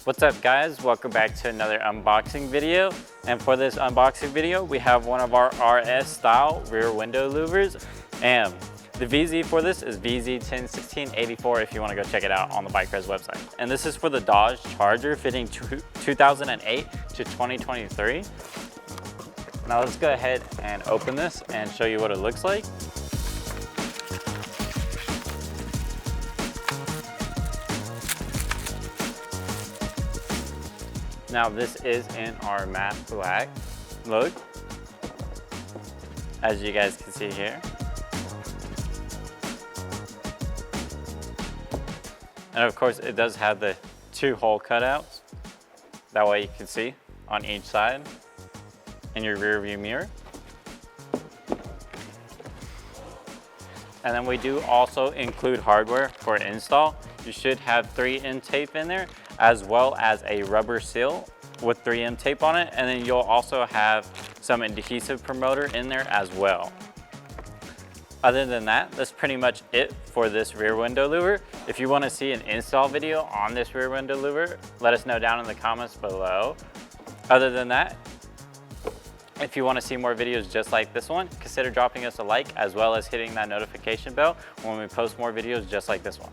What's up guys, welcome back to another unboxing video. And for this unboxing video, we have one of our RS style rear window louvers. And the VZ for this is vz101684 if you want to go check it out on the vicrez website. And this is for the Dodge Charger fitting 2008 to 2023. Now let's go ahead and open this and show you what it looks like. Now this is in our matte black look, as you guys can see here. And of course it does have the 2 hole cutouts. That way you can see on each side in your rear view mirror. And then we do also include hardware for install. You should have 3M tape in there, as well as a rubber seal with 3M tape on it. And then you'll also have some adhesive promoter in there as well. Other than that, that's pretty much it for this rear window louver. If you want to see an install video on this rear window louver, let us know down in the comments below. Other than that, if you want to see more videos just like this one, consider dropping us a like as well as hitting that notification bell when we post more videos just like this one.